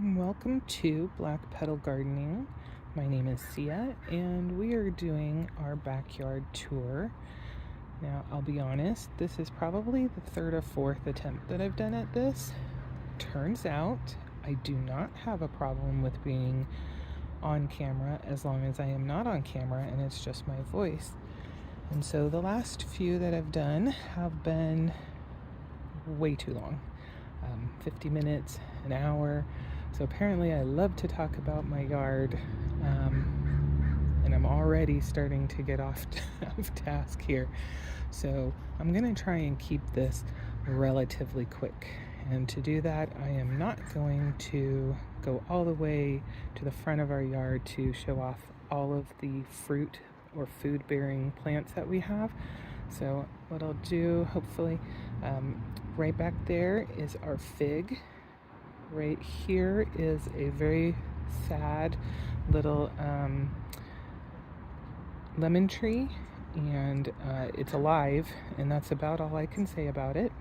Welcome to Black Petal Gardening. My name is Sia, and we are doing our backyard tour. Now, I'll be honest, this is probably the third or fourth attempt that I've done at this. Turns out, I do not have a problem with being on camera as long as I am not on camera and it's just my voice. And so the last few that I've done have been way too long. 50 minutes, an hour. So apparently I love to talk about my yard, and I'm already starting to get off task here. So I'm going to try and keep this relatively quick. And to do that, I am not going to go all the way to the front of our yard to show off all of the fruit or food-bearing plants that we have. So what I'll do, hopefully, right back there is our fig. Right here is a very sad little lemon tree, and it's alive, and that's about all I can say about it.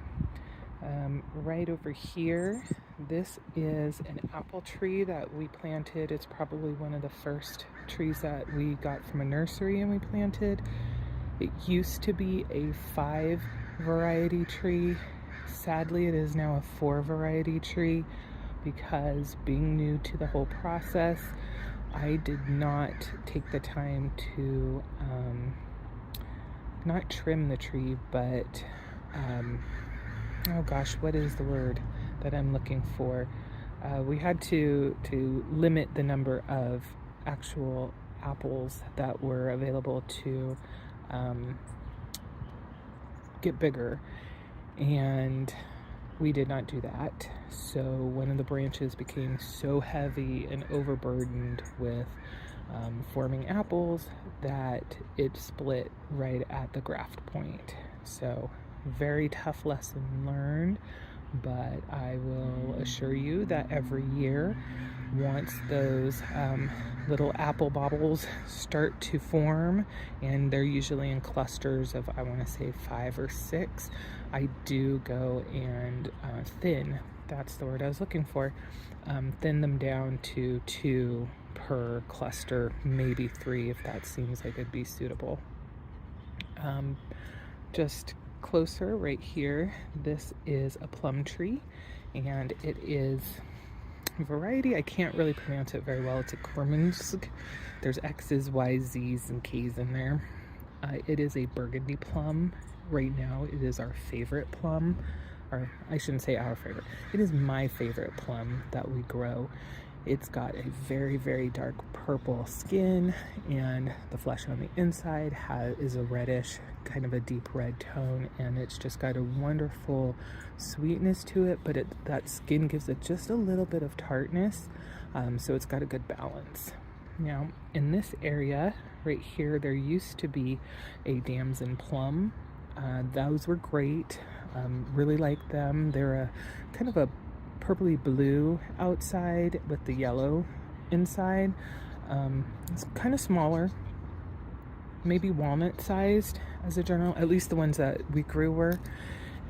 Right over here, this is an apple tree that we planted. It's probably one of the first trees that we got from a nursery and we planted. It used to be a 5 variety tree. Sadly, it is now a 4 variety tree because being new to the whole process, I did not take the time to not trim the tree, but oh gosh, what is the word that I'm looking for? We had to limit the number of actual apples that were available to get bigger, and we did not do that. So one of the branches became so heavy and overburdened with forming apples that it split right at the graft point. So very tough lesson learned, but I will assure you that every year, once those little apple bobbles start to form, and they're usually in clusters of, I want to say 5 or 6, I do go and thin, that's the word I was looking for, thin them down to 2 per cluster, maybe 3 if that seems like it'd be suitable. Just closer right here, this is a plum tree, and it is a variety, I can't really pronounce it very well. It's a Kormensk. There's X's, Y's, Z's, and K's in there. It is a burgundy plum. Right now, it is our favorite plum, or I shouldn't say our favorite. It is my favorite plum that we grow. It's got a very, very dark purple skin, and the flesh on the inside is a reddish, kind of a deep red tone, and it's just got a wonderful sweetness to it, but that skin gives it just a little bit of tartness, so it's got a good balance. Now, in this area right here, there used to be a damson plum. Those were great. Really like them. They're a kind of a purpley blue outside with the yellow inside. It's kind of smaller, maybe walnut sized as a general, at least the ones that we grew were,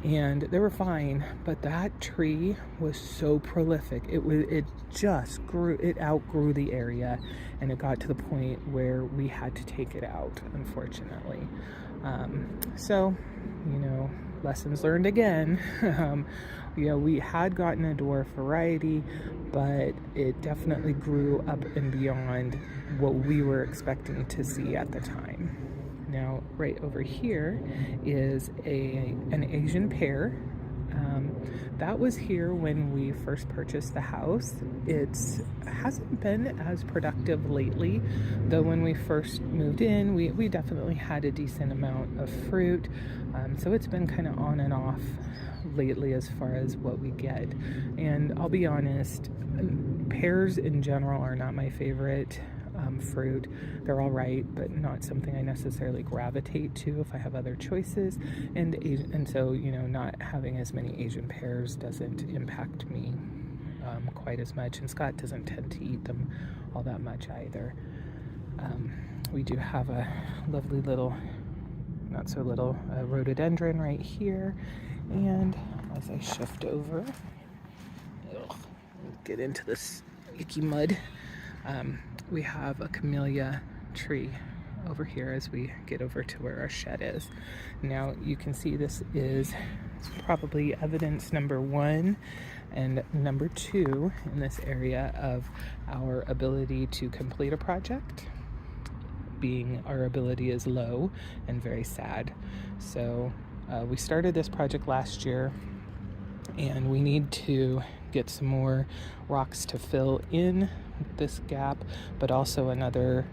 and they were fine, but that tree was so prolific. It just grew, it outgrew the area, and it got to the point where we had to take it out, unfortunately. So, lessons learned again. We had gotten a dwarf variety, but it definitely grew up and beyond what we were expecting to see at the time. Now, right over here is an Asian pear. That was here when we first purchased the house. It hasn't been as productive lately, though when we first moved in, we definitely had a decent amount of fruit. So it's been kind of on and off lately as far as what we get. And I'll be honest, pears in general are not my favorite fruit. They're all right, but not something I necessarily gravitate to if I have other choices. And so, not having as many Asian pears doesn't impact me quite as much. And Scott doesn't tend to eat them all that much either. We do have a lovely little, not so little, rhododendron right here. And as I shift over, get into this icky mud. We have a camellia tree over here as we get over to where our shed is. Now you can see this is probably evidence number 1 and number 2 in this area of our ability to complete a project, being our ability is low and very sad. So we started this project last year, and we need to get some more rocks to fill in this gap, but also another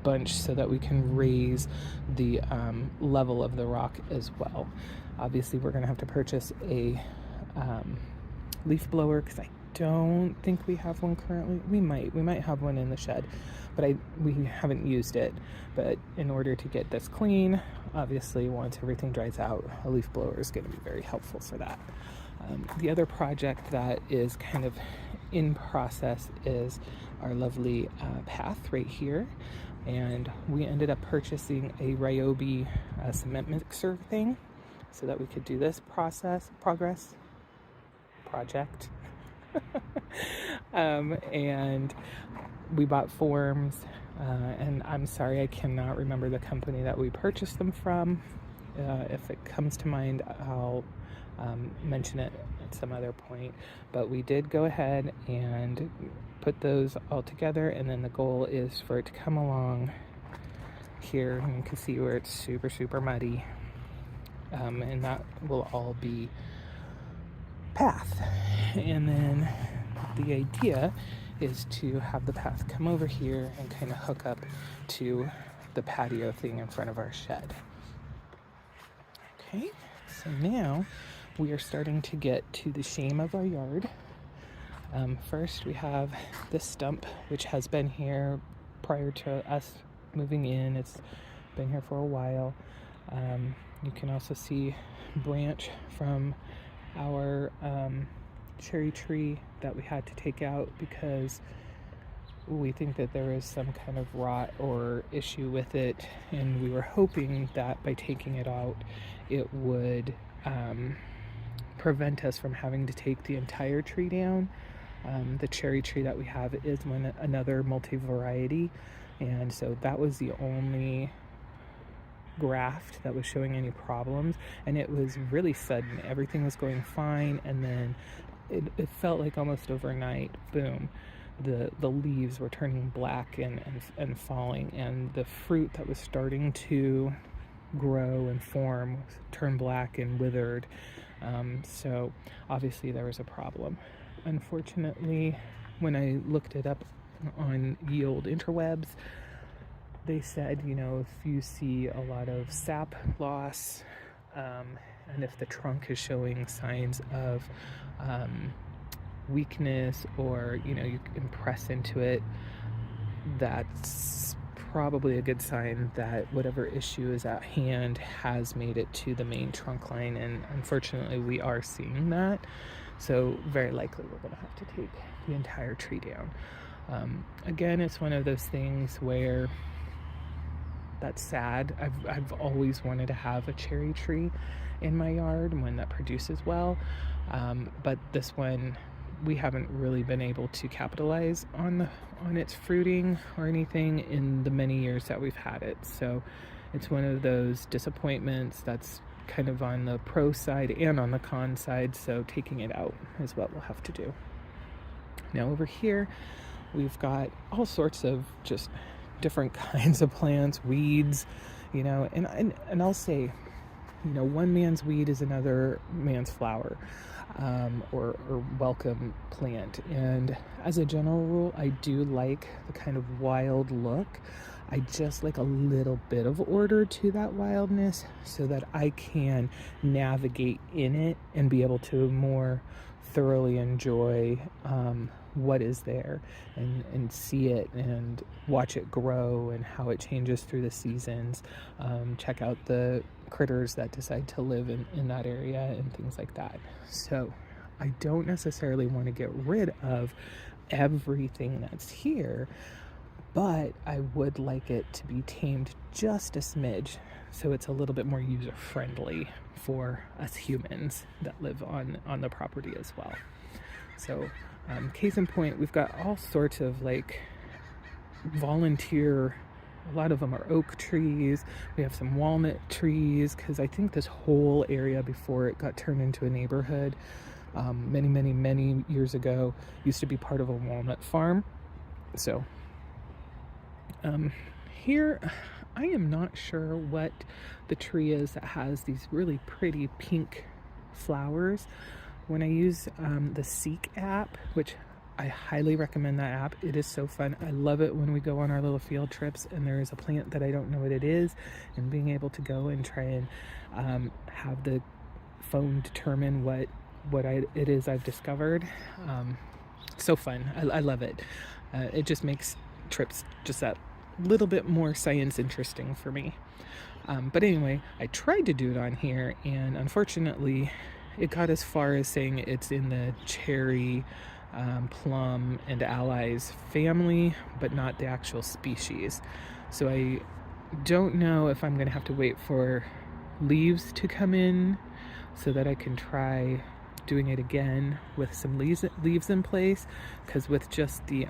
bunch so that we can raise the level of the rock as well. Obviously we're going to have to purchase a leaf blower, because I don't think we have one currently. We might have one in the shed, but we haven't used it. But in order to get this clean, obviously once everything dries out, a leaf blower is going to be very helpful for that. The other project that is kind of in process is our lovely path right here, and we ended up purchasing a Ryobi cement mixer thing so that we could do this project. And we bought forms, and I'm sorry I cannot remember the company that we purchased them from. If it comes to mind, I'll mention it at some other point. But we did go ahead and put those all together, and then the goal is for it to come along here, and you can see where it's super muddy, and that will all be path. And then the idea is to have the path come over here and kind of hook up to the patio thing in front of our shed. Okay, so now we are starting to get to the shame of our yard. First we have this stump, which has been here prior to us moving in. It's been here for a while. You can also see branch from our cherry tree that we had to take out because we think that there is some kind of rot or issue with it, and we were hoping that by taking it out it would prevent us from having to take the entire tree down. The cherry tree that we have is another multi-variety, and so that was the only graft that was showing any problems, and it was really sudden. Everything was going fine, and then it felt like almost overnight, boom, the leaves were turning black and falling, and the fruit that was starting to grow and form turned black and withered. So obviously there was a problem. Unfortunately, when I looked it up on ye olde interwebs, they said, if you see a lot of sap loss, and if the trunk is showing signs of weakness, or you can press into it, that's probably a good sign that whatever issue is at hand has made it to the main trunk line. And unfortunately we are seeing that, so very likely we're going to have to take the entire tree down. Again, it's one of those things where that's sad. I've always wanted to have a cherry tree in my yard, one that produces well, but this one we haven't really been able to capitalize on its fruiting or anything in the many years that we've had it. So it's one of those disappointments that's kind of on the pro side and on the con side, so taking it out is what we'll have to do. Now over here we've got all sorts of just different kinds of plants, weeds, and I'll say, one man's weed is another man's flower, or welcome plant. And as a general rule, I do like the kind of wild look. I just like a little bit of order to that wildness so that I can navigate in it and be able to more thoroughly enjoy what is there, and see it and watch it grow and how it changes through the seasons. Check out the critters that decide to live in that area and things like that. So I don't necessarily want to get rid of everything that's here, but I would like it to be tamed just a smidge so it's a little bit more user friendly for us humans that live on the property as well. So case in point, we've got all sorts of like volunteer, a lot of them are oak trees. We have some walnut trees, because I think this whole area before it got turned into a neighborhood many years ago used to be part of a walnut farm. So here I am not sure what the tree is that has these really pretty pink flowers. When I use the Seek app, which I highly recommend that app. It is so fun. I love it when we go on our little field trips and there is a plant that I don't know what it is, and being able to go and try and have the phone determine what it is I've discovered. So fun. I love it. It just makes trips just that little bit more science interesting for me. But anyway, I tried to do it on here, and unfortunately it got as far as saying it's in the cherry, plum, and allies family, but not the actual species. So I don't know if I'm going to have to wait for leaves to come in so that I can try doing it again with some leaves in place, because with just the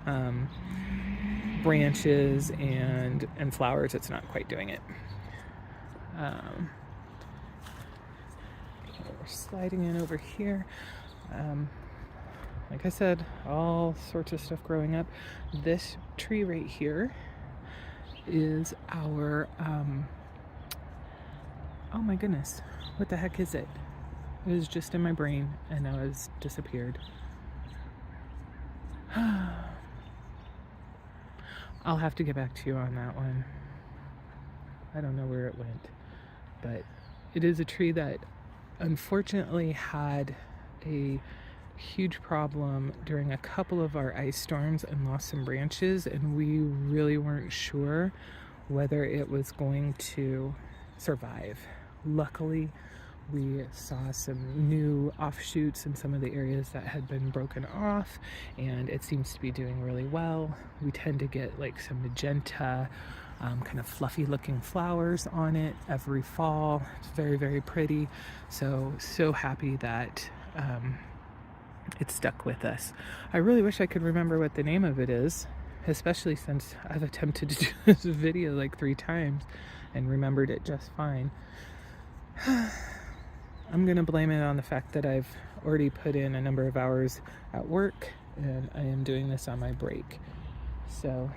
branches and flowers, it's not quite doing it. We're sliding in over here. Like I said, all sorts of stuff growing up. This tree right here is our, oh my goodness, what the heck is it? It was just in my brain and now it's disappeared. I'll have to get back to you on that one. I don't know where it went, but it is a tree that unfortunately had a huge problem during a couple of our ice storms and lost some branches, and we really weren't sure whether it was going to survive. Luckily, we saw some new offshoots in some of the areas that had been broken off, and it seems to be doing really well. We tend to get like some magenta, kind of fluffy looking flowers on it every fall. It's very pretty. So happy that it stuck with us. I really wish I could remember what the name of it is, especially since I've attempted to do this video like 3 times and remembered it just fine. I'm gonna blame it on the fact that I've already put in a number of hours at work and I am doing this on my break. So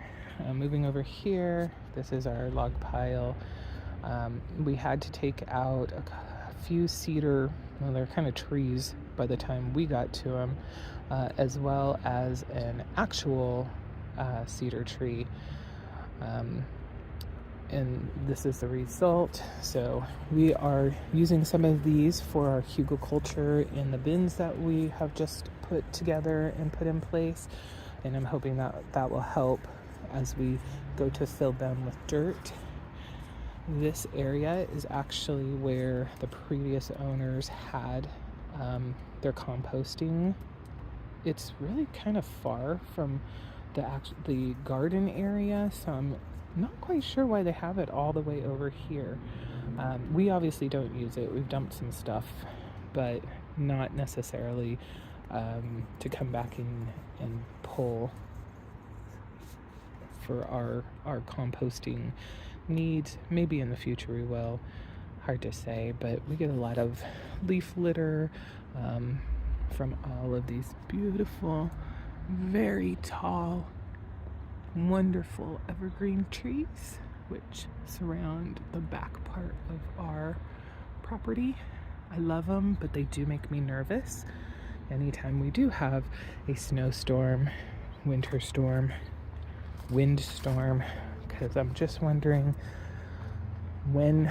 moving over here, this is our log pile. We had to take out a few cedar, well, they're kind of trees by the time we got to them, as well as an actual cedar tree. And this is the result. So we are using some of these for our hugelkultur in the bins that we have just put together and put in place. And I'm hoping that will help as we go to fill them with dirt. This area is actually where the previous owners had their composting. It's really kind of far from the garden area, so I'm not quite sure why they have it all the way over here. We obviously don't use it. We've dumped some stuff, but not necessarily to come back and pull for our composting needs. Maybe in the future we will. Hard to say, but we get a lot of leaf litter from all of these beautiful, very tall, wonderful evergreen trees which surround the back part of our property. I love them, but they do make me nervous anytime we do have a snowstorm, winter storm, windstorm, because I'm just wondering when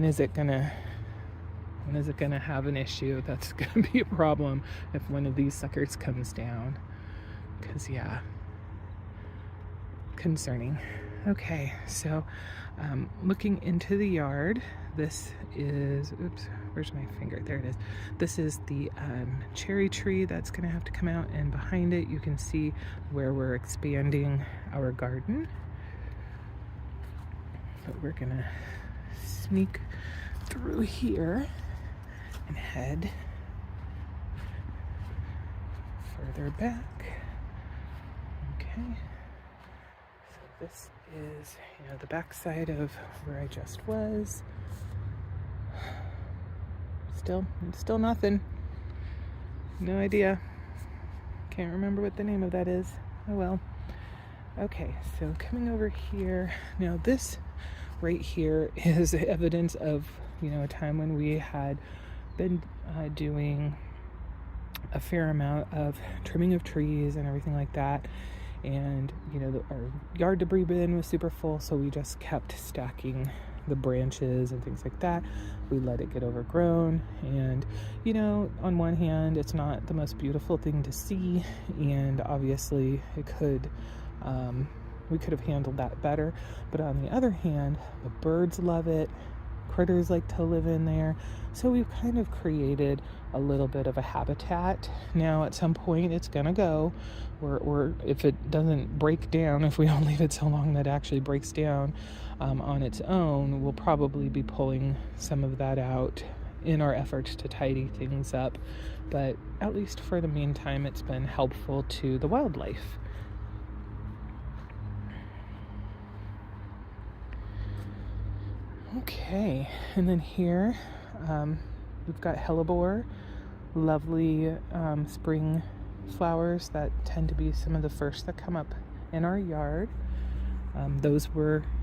is it gonna have an issue that's gonna be a problem if one of these suckers comes down. Because yeah, concerning. Okay, so looking into the yard, this is, oops, where's my finger? There it is. This is the cherry tree that's gonna have to come out, and behind it you can see where we're expanding our garden. But we're gonna sneak through here and head further back. Okay. So this is, the back side of where I just was. Still nothing. No idea. Can't remember what the name of that is. Oh well. Okay, so coming over here. Now this right here is evidence of, a time when we had been doing a fair amount of trimming of trees and everything like that. And, our yard debris bin was super full, so we just kept stacking the branches and things like that. We let it get overgrown, and on one hand it's not the most beautiful thing to see, and obviously it could we could have handled that better, but on the other hand, the birds love it, critters like to live in there, so we've kind of created a little bit of a habitat. Now at some point it's gonna go, or if it doesn't break down, if we don't leave it so long that it actually breaks down on its own, we'll probably be pulling some of that out in our efforts to tidy things up. But at least for the meantime, it's been helpful to the wildlife. Okay, and then here we've got hellebore, lovely spring flowers that tend to be some of the first that come up in our yard. Those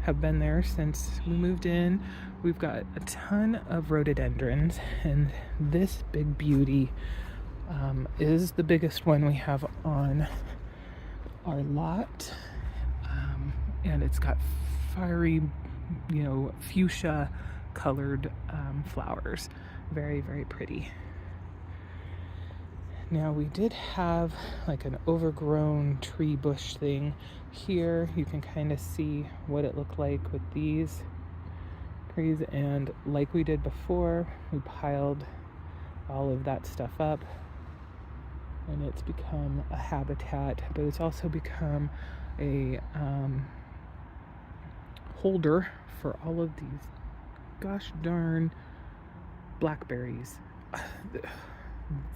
have been there since we moved in. We've got a ton of rhododendrons, and this big beauty is the biggest one we have on our lot, and it's got fiery, fuchsia colored flowers. Very, very pretty. Now we did have like an overgrown tree bush thing here. You can kind of see what it looked like with these trees, and like we did before, we piled all of that stuff up, and it's become a habitat, but it's also become a holder for all of these gosh darn blackberries.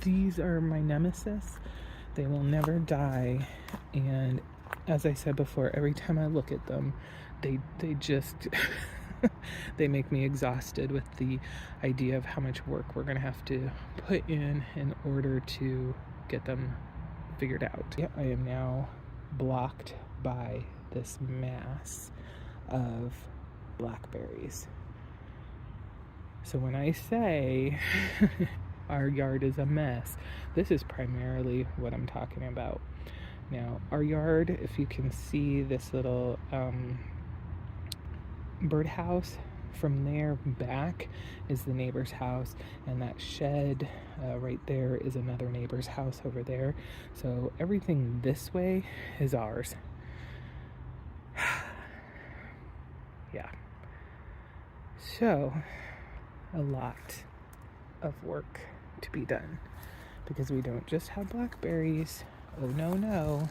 These are my nemesis. They will never die, and as I said before, every time I look at them, they just they make me exhausted with the idea of how much work we're gonna have to put in order to get them figured out. Yeah, I am now blocked by this mass of blackberries. So when I say our yard is a mess, this is primarily what I'm talking about. Now, our yard, if you can see this little birdhouse, from there back is the neighbor's house, and that shed right there is another neighbor's house over there. So everything this way is ours. Yeah. So, a lot of work to be done, because we don't just have blackberries. Oh no.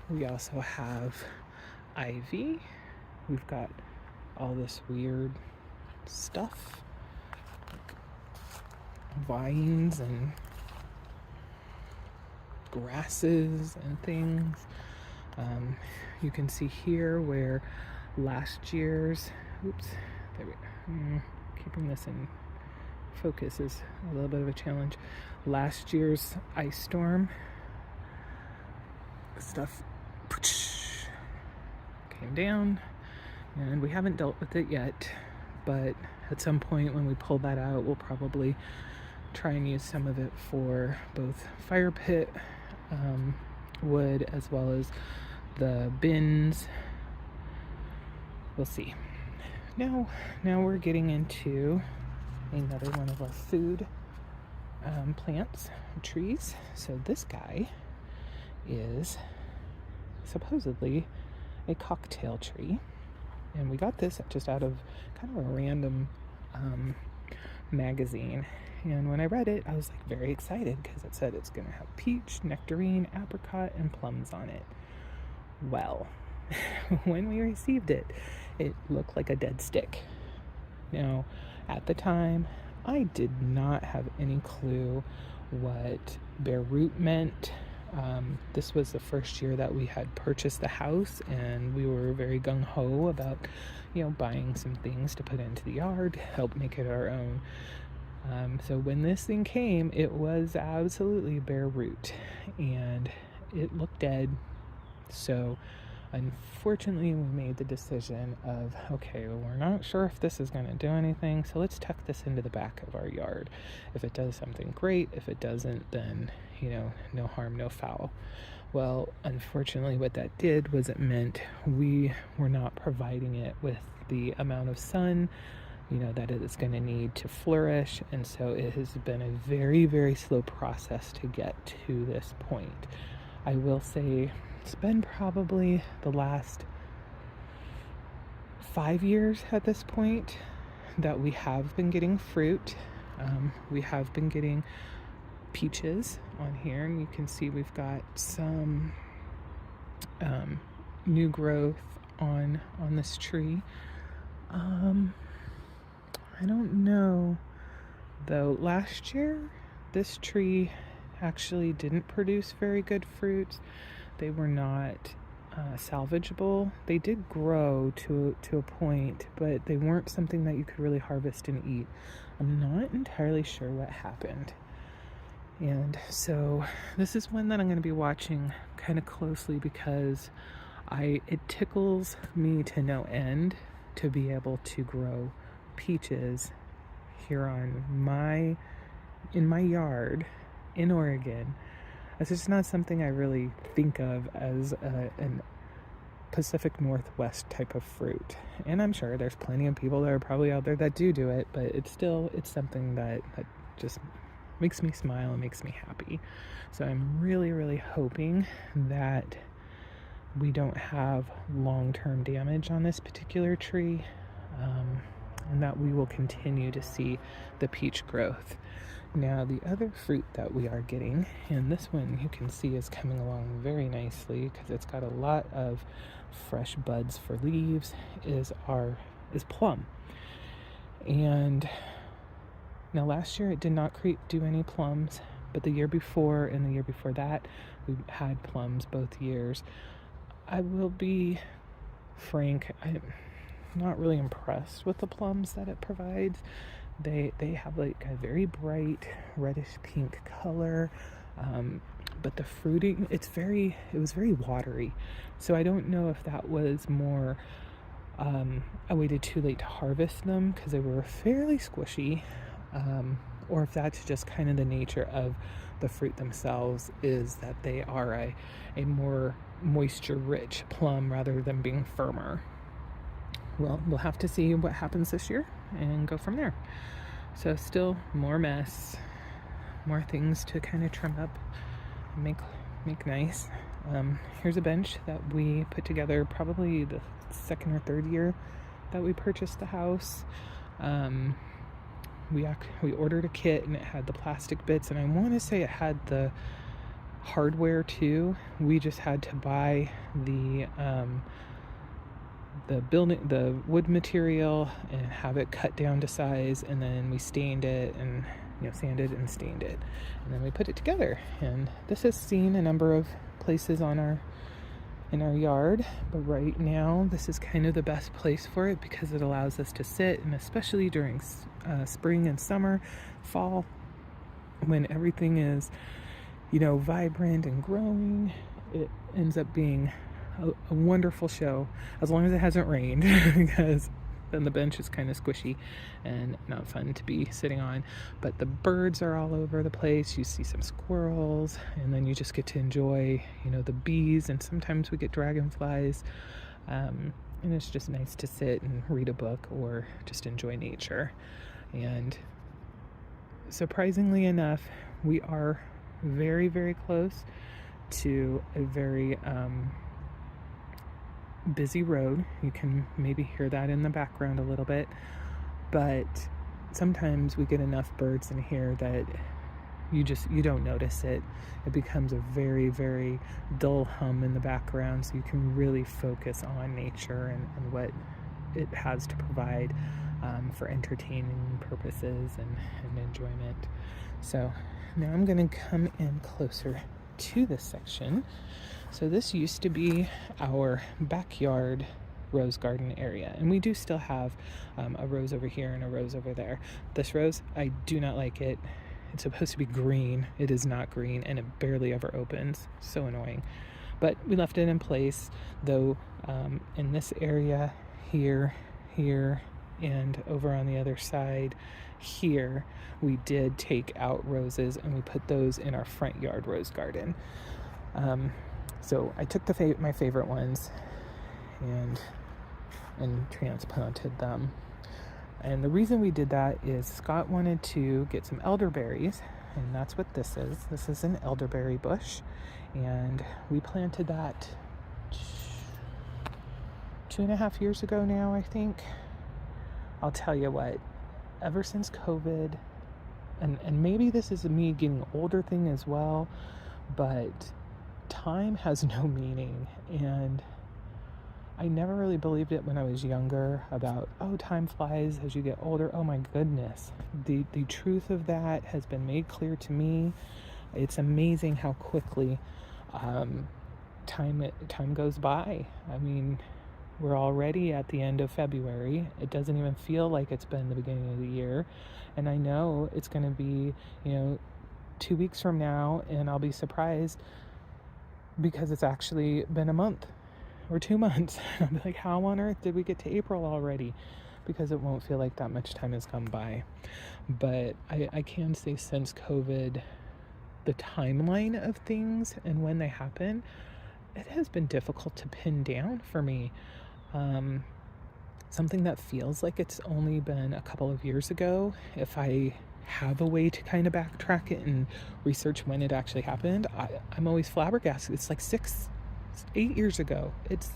We also have ivy. We've got all this weird stuff, like vines and grasses and things. You can see here where last year's, keeping this in focus is a little bit of a challenge. Last year's ice storm stuff came down, and we haven't dealt with it yet, but at some point when we pull that out, we'll probably try and use some of it for both fire pit wood as well as the bins. We'll see. Now we're getting into another one of our food plants, trees. So this guy is supposedly a cocktail tree, and we got this just out of kind of a random magazine, and when I read it, I was like very excited because it said it's gonna have peach, nectarine, apricot, and plums on it. Well, when we received it, it looked like a dead stick. Now, at the time, I did not have any clue what bare root meant. This was the first year that we had purchased the house, and we were very gung-ho about, buying some things to put into the yard, help make it our own. So when this thing came, it was absolutely bare root, and it looked dead. So unfortunately, we made the decision of, okay, well, we're not sure if this is going to do anything, so let's tuck this into the back of our yard. If it does something, great. If it doesn't, then, no harm, no foul. Well, unfortunately, what that did was it meant we were not providing it with the amount of sun, that it is going to need to flourish. And so it has been a very, very slow process to get to this point. I will say it's been probably the last 5 years at this point that we have been getting fruit. We have been getting peaches on here, and you can see we've got some new growth on this tree. I don't know though. Last year this tree actually didn't produce very good fruits. They were not salvageable. They did grow to a point, but they weren't something that you could really harvest and eat. I'm not entirely sure what happened. And so this is one that I'm going to be watching kind of closely, because it tickles me to no end to be able to grow peaches here in my yard in Oregon. It's just not something I really think of as an Pacific Northwest type of fruit. And I'm sure there's plenty of people that are probably out there that do it, but it's something that just makes me smile and makes me happy. So I'm really, really hoping that we don't have long-term damage on this particular tree, and that we will continue to see the peach growth. Now, the other fruit that we are getting, and this one you can see is coming along very nicely because it's got a lot of fresh buds for leaves, is plum. And now last year it did not do any plums, but the year before and the year before that we had plums both years. I will be frank, I'm not really impressed with the plums that it provides. They have like a very bright reddish pink color, but the fruiting, it was very watery. So I don't know if that was more I waited too late to harvest them because they were fairly squishy, or if that's just kind of the nature of the fruit themselves, is that they are a more moisture rich plum rather than being firmer. Well, we'll have to see what happens this year and go from there. So still more mess, more things to kind of trim up and make nice. Here's a bench that we put together probably the second or third year that we purchased the house. We ordered a kit and it had the plastic bits, and I want to say it had the hardware too. We just had to buy the wood material and have it cut down to size, and then we stained it and sanded and stained it, and then we put it together. And this has seen a number of places in our yard, but right now this is kind of the best place for it because it allows us to sit, and especially during spring and summer, fall, when everything is vibrant and growing, it ends up being a wonderful show, as long as it hasn't rained, because then the bench is kind of squishy and not fun to be sitting on. But the birds are all over the place. You see some squirrels, and then you just get to enjoy the bees, and sometimes we get dragonflies, and it's just nice to sit and read a book or just enjoy nature. And surprisingly enough, we are very, very close to a very busy road. You can maybe hear that in the background a little bit, but sometimes we get enough birds in here that you don't notice it. It becomes a very, very dull hum in the background, so you can really focus on nature and what it has to provide for entertaining purposes and enjoyment. So now I'm going to come in closer to this section. So this used to be our backyard rose garden area, and we do still have a rose over here and a rose over there. This rose, I do not like it. It's supposed to be green. It is not green, and it barely ever opens. So annoying. But we left it in place, though. In this area here, and over on the other side here, we did take out roses and we put those in our front yard rose garden. So I took my favorite ones and transplanted them. And the reason we did that is Scott wanted to get some elderberries, and that's what this is. This is an elderberry bush, and we planted that 2.5 years ago now, I think. I'll tell you what, ever since COVID, and maybe this is a me getting older thing as well, but time has no meaning, and I never really believed it when I was younger about, oh, time flies as you get older. Oh my goodness. The truth of that has been made clear to me. It's amazing how quickly time goes by. I mean, we're already at the end of February. It doesn't even feel like it's been the beginning of the year. And I know it's going to be, 2 weeks from now, and I'll be surprised because it's actually been a month or 2 months. I'll be like, how on earth did we get to April already? Because it won't feel like that much time has gone by. But I can say since COVID, the timeline of things and when they happen, it has been difficult to pin down for me. Something that feels like it's only been a couple of years ago, if I have a way to kind of backtrack it and research when it actually happened, I'm always flabbergasted. It's like 8 years ago. It's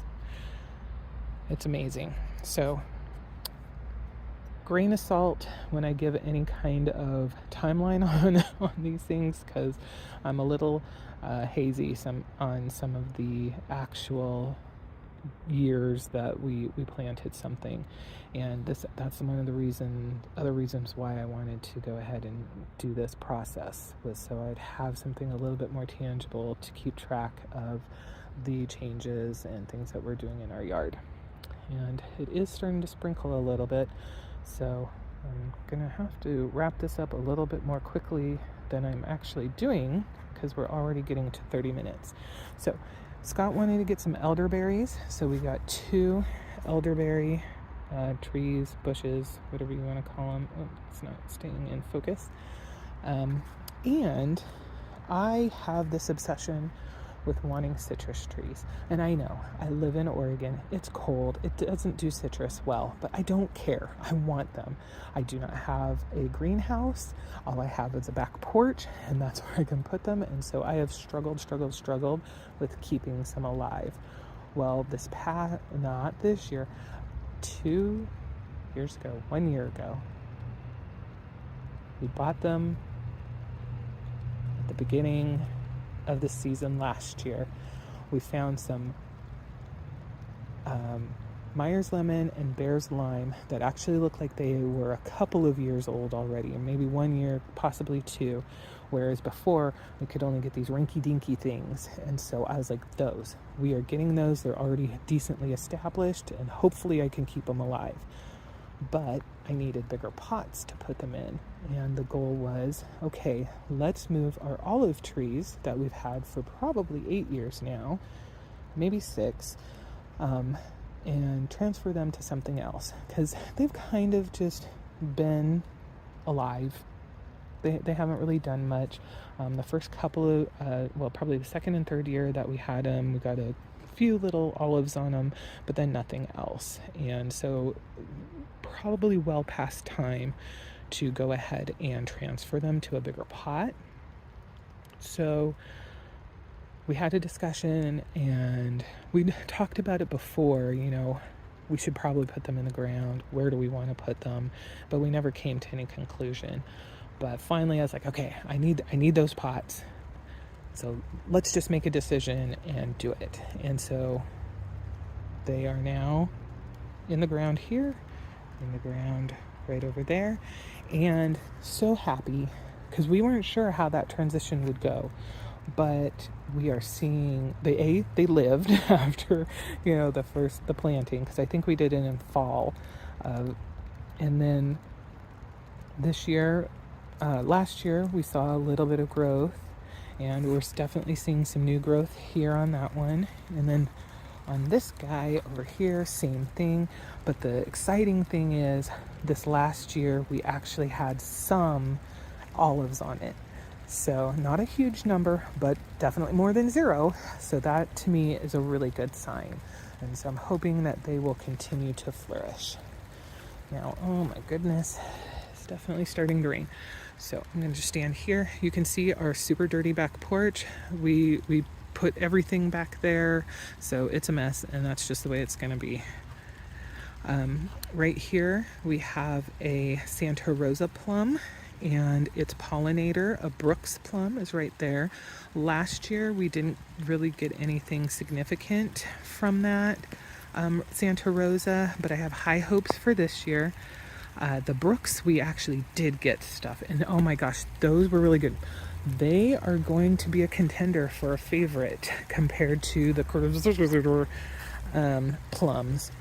amazing. So grain of salt when I give any kind of timeline on these things, because I'm a little hazy on some of the actual years that we planted something, and that's one of the other reasons why I wanted to go ahead and do this process, was so I'd have something a little bit more tangible to keep track of the changes and things that we're doing in our yard. And it is starting to sprinkle a little bit, so I'm gonna have to wrap this up a little bit more quickly than I'm actually doing, because we're already getting to 30 minutes. So Scott wanted to get some elderberries, so we got 2 elderberry trees, bushes, whatever you want to call them. Oh, it's not staying in focus. And I have this obsession with wanting citrus trees. And I know, I live in Oregon, it's cold, it doesn't do citrus well, but I don't care. I want them. I do not have a greenhouse. All I have is a back porch, and that's where I can put them. And so I have struggled with keeping some alive. Well, not this year, 2 years ago, 1 year ago, we bought them at the beginning of the season last year. We found some Myers lemon and Bear's lime that actually looked like they were a couple of years old already, and maybe 1 year, possibly 2, whereas before we could only get these rinky-dinky things. And so I was like, we are getting those. They're already decently established, and hopefully I can keep them alive. But I needed bigger pots to put them in, and the goal was, okay, let's move our olive trees that we've had for probably 8 years now, maybe 6, and transfer them to something else, because they've kind of just been alive. They haven't really done much. The first couple of, probably the second and third year that we had them, we got a few little olives on them, but then nothing else. And so probably well past time to go ahead and transfer them to a bigger pot. So we had a discussion, and we talked about it before, we should probably put them in the ground. Where do we want to put them? But we never came to any conclusion. But finally I was like, okay, I need those pots. So let's just make a decision and do it. And so they are now in the ground here, in the ground right over there, and so happy, because we weren't sure how that transition would go. But we are seeing they lived after, you know, the planting, because I think we did it in fall, and then this year, last year we saw a little bit of growth, and we're definitely seeing some new growth here on that one. And then on this guy over here, same thing. But the exciting thing is, this last year we actually had some olives on it. So not a huge number, but definitely more than 0. So that to me is a really good sign. And so I'm hoping that they will continue to flourish. Now, oh my goodness, it's definitely starting to rain. So I'm going to just stand here. You can see our super dirty back porch. We put everything back there, so it's a mess, and that's just the way it's going to be. Right here we have a Santa Rosa plum, and its pollinator, a Brooks plum, is right there. Last year we didn't really get anything significant from that Santa Rosa, but I have high hopes for this year. The Brooks, we actually did get stuff, and oh my gosh, those were really good. They are going to be a contender for a favorite compared to the plums,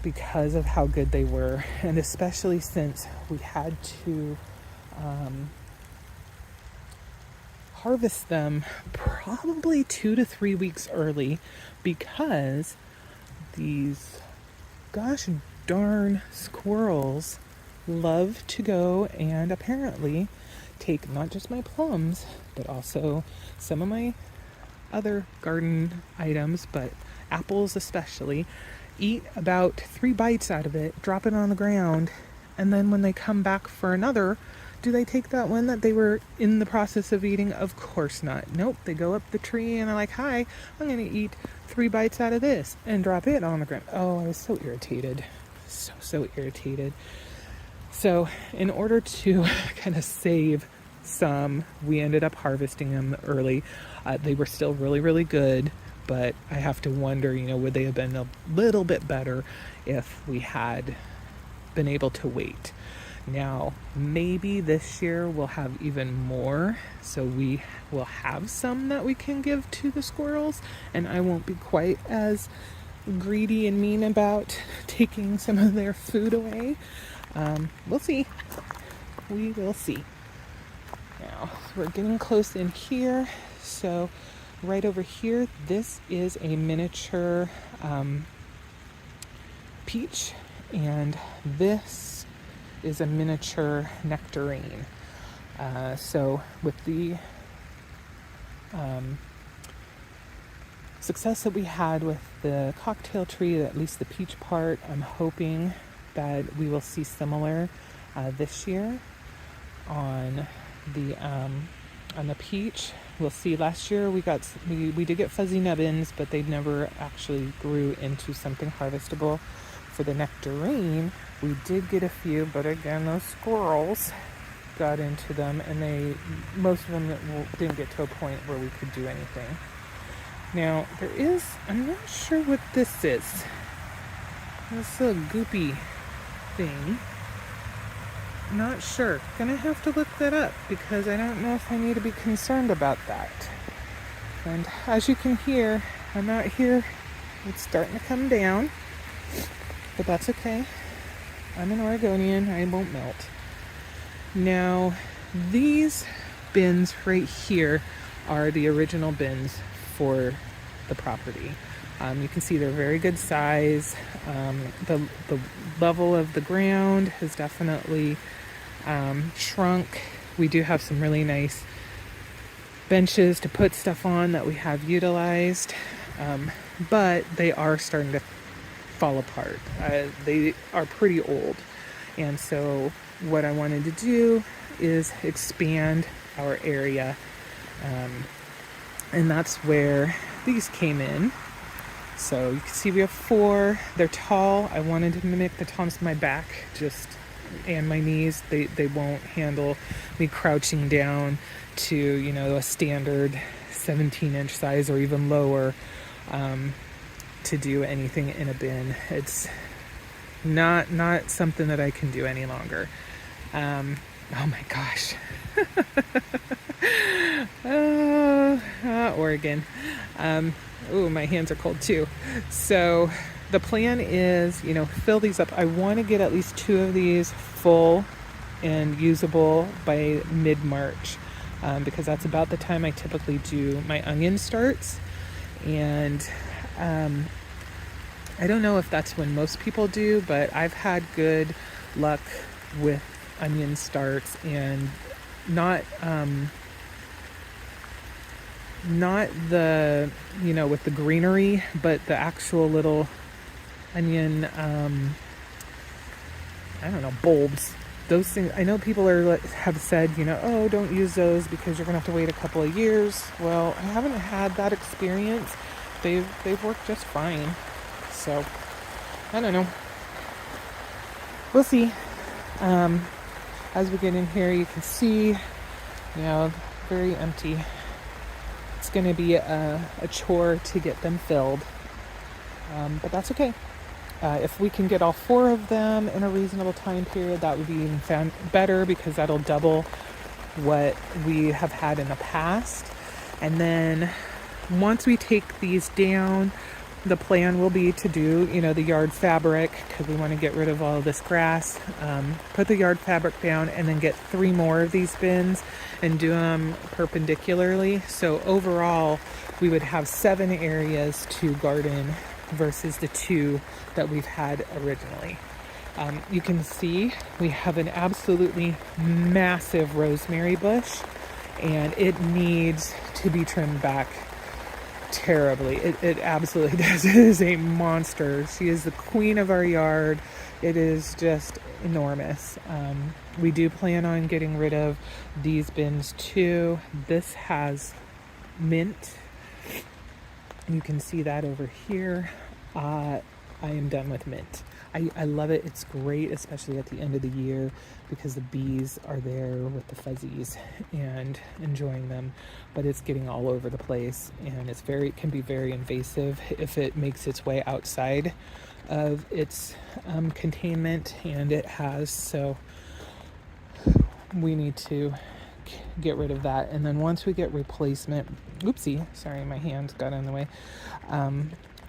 because of how good they were, and especially since we had to harvest them probably 2 to 3 weeks early, because these gosh darn squirrels love to go and apparently take not just my plums, but also some of my other garden items, but apples especially, eat about 3 bites out of it, drop it on the ground, and then when they come back for another, do they take that one that they were in the process of eating? Of course not. Nope, they go up the tree and they're like, hi, I'm going to eat 3 bites out of this, and drop it on the ground. Oh, I was so irritated. So irritated. So in order to kind of save some, we ended up harvesting them early. They were still really, really good, but I have to wonder, you know, would they have been a little bit better if we had been able to wait? Now, maybe this year we'll have even more, so we will have some that we can give to the squirrels, and I won't be quite as greedy and mean about taking some of their food away. We'll see. We will see. Now, we're getting close in here, so right over here, this is a miniature peach, and this is a miniature nectarine. So with the success that we had with the cocktail tree, at least the peach part, I'm hoping that we will see similar this year on the peach. We'll see. Last year we did get fuzzy nubbins, but they never actually grew into something harvestable. For the nectarine, we did get a few, but again, those squirrels got into them, and most of them didn't get to a point where we could do anything. Now, I'm not sure what this is. This is a goopy thing. Not sure. Gonna have to look that up, because I don't know if I need to be concerned about that. And as you can hear, I'm out here. It's starting to come down, but that's okay. I'm an Oregonian. I won't melt. Now, these bins right here are the original bins for the property. You can see they're very good size. The level of the ground has definitely shrunk. We do have some really nice benches to put stuff on that we have utilized, but they are starting to fall apart. They are pretty old, and so what I wanted to do is expand our area, and that's where these came in. So you can see we have 4. They're tall. I wanted to mimic the tallness of my back and my knees. They won't handle me crouching down to, you know, a standard 17-inch size or even lower to do anything in a bin. It's not something that I can do any longer. Oh my gosh. Oregon. Oh, my hands are cold too. So the plan is, fill these up. I want to get at least 2 of these full and usable by mid-March, because that's about the time I typically do my onion starts. And I don't know if that's when most people do, but I've had good luck with onion starts, and not the, with the greenery, but the actual little onion, I don't know, bulbs. Those things, I know people have said, oh, don't use those because you're gonna have to wait a couple of years. Well, I haven't had that experience. They've worked just fine. So, I don't know. We'll see. As we get in here, you can see, very empty. It's going to be a chore to get them filled, but that's okay. If we can get all 4 of them in a reasonable time period, that would be even better, because that'll double what we have had in the past. And then once we take these down, the plan will be to do, the yard fabric, because we want to get rid of all of this grass. Put the yard fabric down and then get 3 more of these bins and do them perpendicularly. So overall, we would have 7 areas to garden versus the 2 that we've had originally. You can see we have an absolutely massive rosemary bush, and it needs to be trimmed back terribly. It absolutely does. It is a monster. She is the queen of our yard. It is just enormous. We do plan on getting rid of these bins too. This has mint. You can see that over here. I am done with mint. I love it. It's great, especially at the end of the year, because the bees are there with the fuzzies and enjoying them, but it's getting all over the place, and it can be very invasive if it makes its way outside of its containment, and it has. So we need to get rid of that. And then once we get replacement, sorry, my hand got in the way,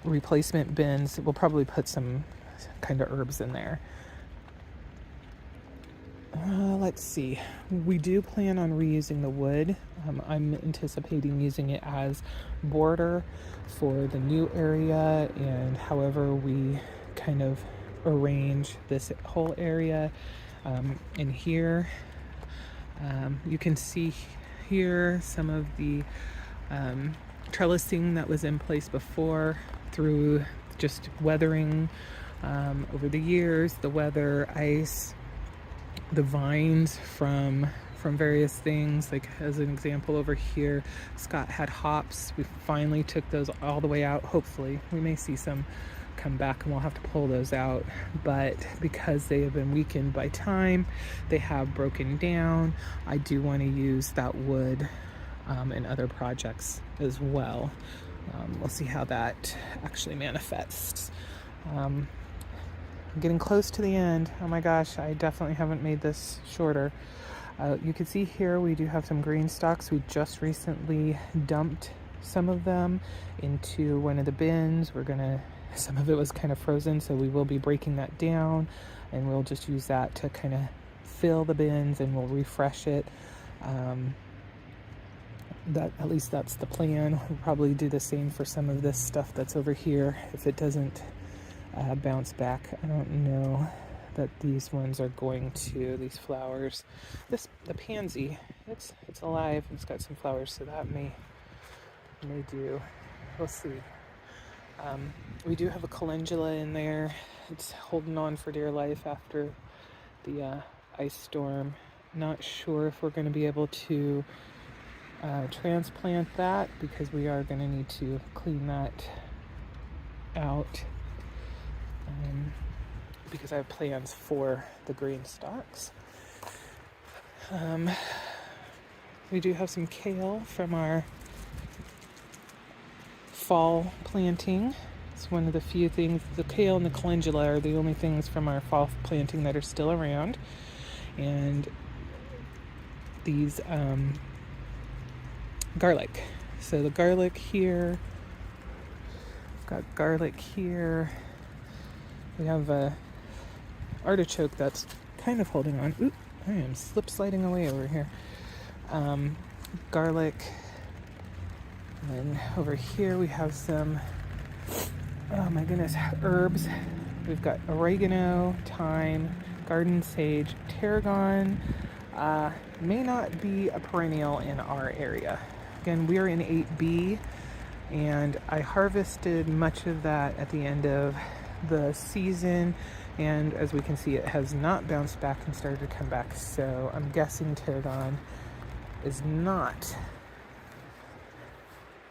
replacement bins, we'll probably put some kind of herbs in there. Let's see. We do plan on reusing the wood. I'm anticipating using it as border for the new area, and however we kind of arrange this whole area. In here, you can see here some of the trellising that was in place before through just weathering over the years, the weather, ice, the vines from various things. Like as an example over here, Scott had hops. We finally took those all the way out. Hopefully we may see some come back and we'll have to pull those out, but because they have been weakened by time, they have broken down. I do want to use that wood in other projects as well. We'll see how that actually manifests. I'm getting close to the end. Oh my gosh, I definitely haven't made this shorter. You can see here we do have some green stalks. We just recently dumped some of them into one of the bins. Some of it was kind of frozen, so we will be breaking that down, and we'll just use that to kind of fill the bins, and we'll refresh it. At least that's the plan. We'll probably do the same for some of this stuff that's over here if it doesn't bounce back. I don't know that these ones are going to, these flowers. The pansy, it's alive. It's got some flowers, so that may do. We'll see. We do have a calendula in there. It's holding on for dear life after the ice storm. Not sure if we're going to be able to transplant that, because we are going to need to clean that out, because I have plans for the green stalks. We do have some kale from our fall planting. It's one of the few things. The kale and the calendula are the only things from our fall planting that are still around, and these garlic. So the garlic here, I've got garlic here. We have a artichoke that's kind of holding on. Oop, I am slip sliding away over here. Garlic. And then over here we have some, oh my goodness, herbs. We've got oregano, thyme, garden sage, tarragon. May not be a perennial in our area. Again, we are in 8B, and I harvested much of that at the end of the season, and as we can see, it has not bounced back and started to come back. So I'm guessing tarragon is not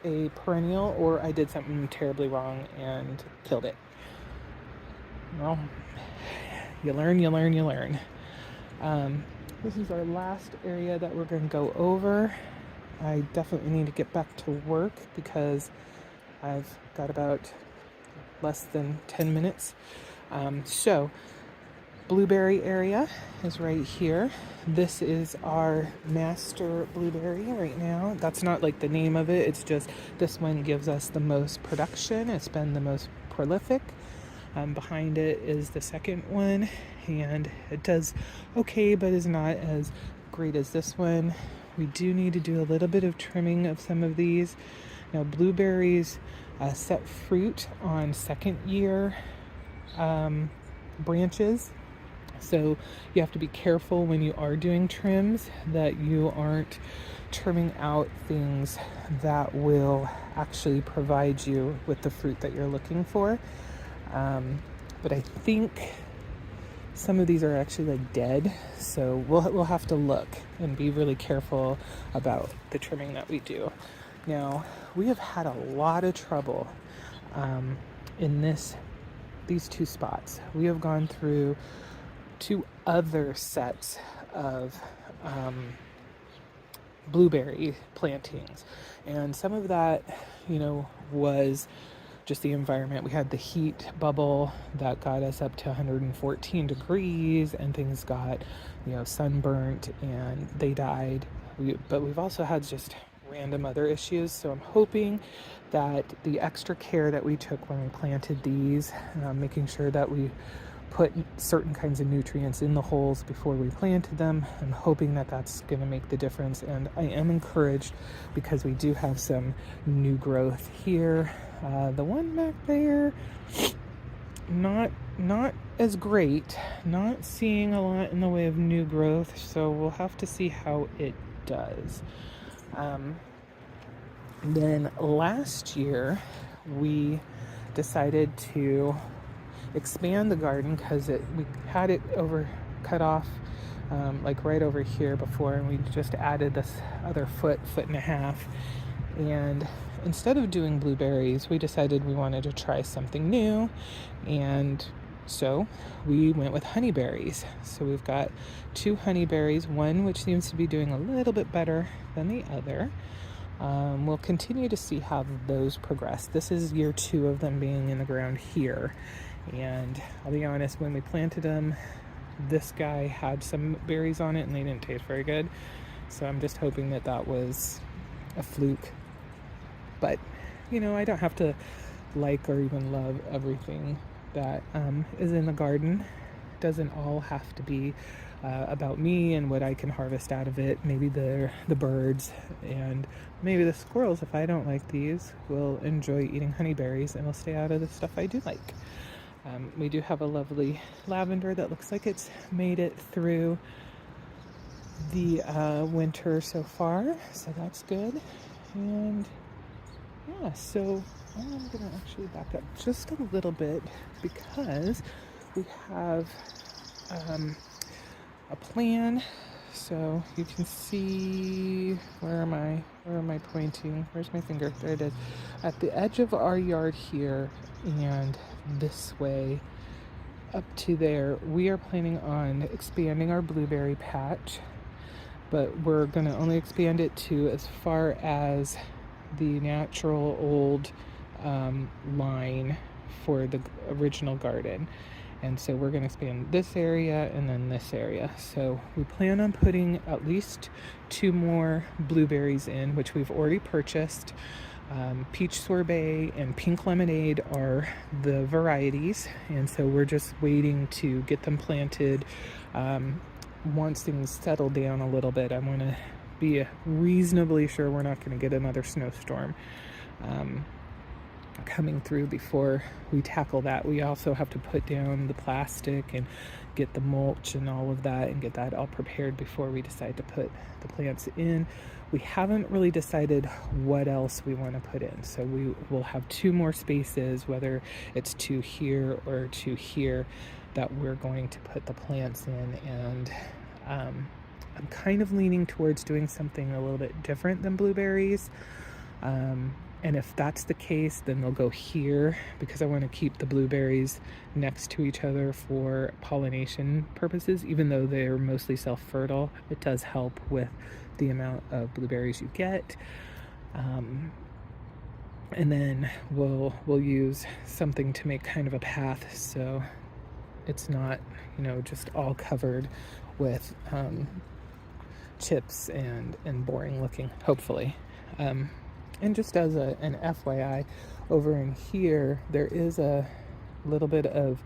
a perennial, or I did something terribly wrong and killed it. Well, you learn. This is our last area that we're going to go over. I definitely need to get back to work because I've got about less than 10 minutes. So blueberry area is right here. This is our master blueberry right now. That's not like the name of it. It's just this one gives us the most production. It's been the most prolific. Behind it is the second one, and it does okay, but is not as great as this one. We do need to do a little bit of trimming of some of these. Now, blueberries set fruit on second year branches. So you have to be careful when you are doing trims that you aren't trimming out things that will actually provide you with the fruit that you're looking for. But I think some of these are actually like dead, so we'll have to look and be really careful about the trimming that we do. Now, we have had a lot of trouble in these two spots. We have gone through 2 other sets of blueberry plantings, and some of that, was just the environment. We had the heat bubble that got us up to 114 degrees, and things got, sunburnt, and they died. But we've also had just random other issues. So I'm hoping that the extra care that we took when we planted these, making sure that we put certain kinds of nutrients in the holes before we planted them, I'm hoping that that's going to make the difference. And I am encouraged because we do have some new growth here. The one back there, not as great, not seeing a lot in the way of new growth, so we'll have to see how it does. Then last year we decided to expand the garden because we had it cut off like right over here before, and we just added this other foot and a half. And instead of doing blueberries, we decided we wanted to try something new, and so we went with honeyberries. So we've got 2 honeyberries, one which seems to be doing a little bit better than the other. We'll continue to see how those progress. This is year 2 of them being in the ground here, and I'll be honest, when we planted them, this guy had some berries on it and they didn't taste very good, so I'm just hoping that was a fluke. But I don't have to like or even love everything that is in the garden. It doesn't all have to be about me and what I can harvest out of it. Maybe the birds and maybe the squirrels, if I don't like these, will enjoy eating honeyberries and will stay out of the stuff I do like. We do have a lovely lavender that looks like it's made it through the winter so far, so that's good. And yeah, so I'm going to actually back up just a little bit because we have a plan. So you can see, where am I pointing? Where's my finger? There it is. At the edge of our yard here and this way up to there, we are planning on expanding our blueberry patch, but we're going to only expand it to as far as the natural old line for the original garden. And so we're going to expand this area and then this area. So we plan on putting at least 2 more blueberries in, which we've already purchased. Peach sorbet and pink lemonade are the varieties, and so we're just waiting to get them planted. Once things settle down a little bit, I want to be reasonably sure we're not going to get another snowstorm coming through before we tackle that. We also have to put down the plastic and get the mulch and all of that and get that all prepared before we decide to put the plants in. We haven't really decided what else we want to put in, so we will have 2 more spaces, whether it's 2 here or 2 here, that we're going to put the plants in. And I'm kind of leaning towards doing something a little bit different than blueberries. And if that's the case, then they'll go here, because I want to keep the blueberries next to each other for pollination purposes. Even though they're mostly self-fertile, it does help with the amount of blueberries you get. And then we'll use something to make kind of a path, so it's not, just all covered with chips and boring looking, hopefully. And just as an FYI, over in here, there is a little bit of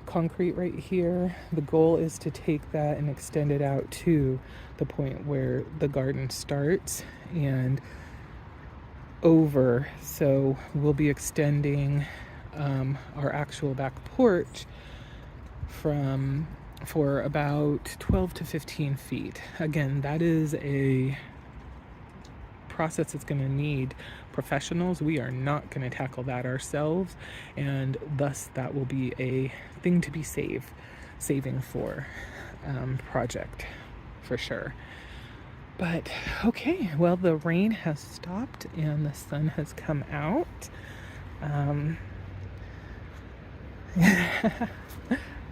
concrete right here. The goal is to take that and extend it out to the point where the garden starts and over. So we'll be extending our actual back porch for about 12 to 15 feet. Again, that is a process that's going to need professionals. We are not going to tackle that ourselves, and thus that will be a thing to be saving for project for sure. But okay, well, the rain has stopped and the sun has come out.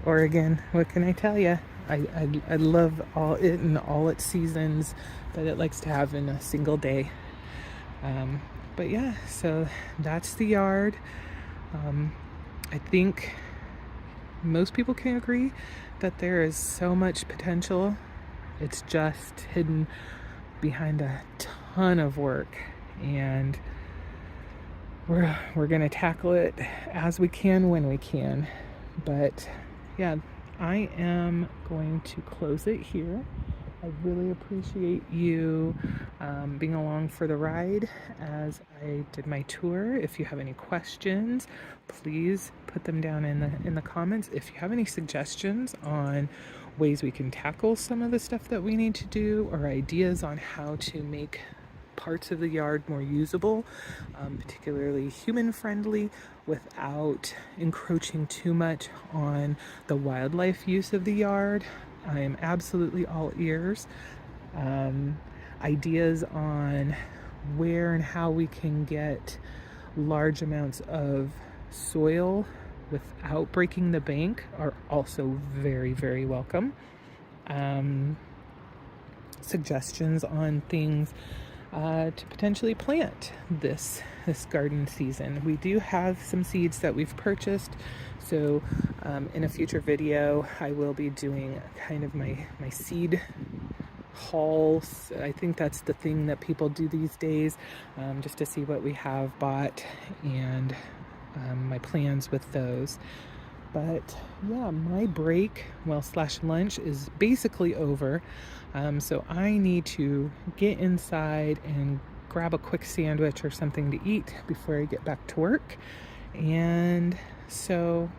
Oregon, what can I tell you? I love all it and all its seasons that it likes to have in a single day. But yeah, so that's the yard. I think most people can agree that there is so much potential. It's just hidden behind a ton of work, and we're gonna tackle it as we can when we can. But yeah, I am going to close it here. I really appreciate you being along for the ride as I did my tour. If you have any questions, please put them down in the comments. If you have any suggestions on ways we can tackle some of the stuff that we need to do, or ideas on how to make parts of the yard more usable, particularly human friendly, without encroaching too much on the wildlife use of the yard, I am absolutely all ears. Ideas on where and how we can get large amounts of soil without breaking the bank are also very, very welcome. Suggestions on things to potentially plant this garden season. We do have some seeds that we've purchased, so in a future video I will be doing kind of my seed hauls. I think that's the thing that people do these days, just to see what we have bought and my plans with those. But yeah, my break, slash lunch, is basically over. So I need to get inside and grab a quick sandwich or something to eat before I get back to work. And so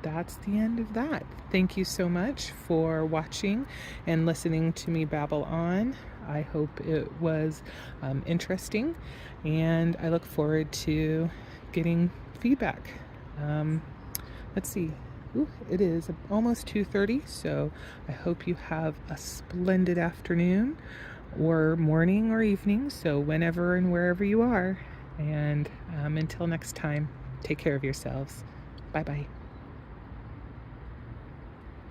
that's the end of that. Thank you so much for watching and listening to me babble on. I hope it was interesting, and I look forward to getting feedback. Let's see. Ooh, it is almost 2:30, so I hope you have a splendid afternoon or morning or evening, so whenever and wherever you are. And until next time, take care of yourselves. Bye-bye.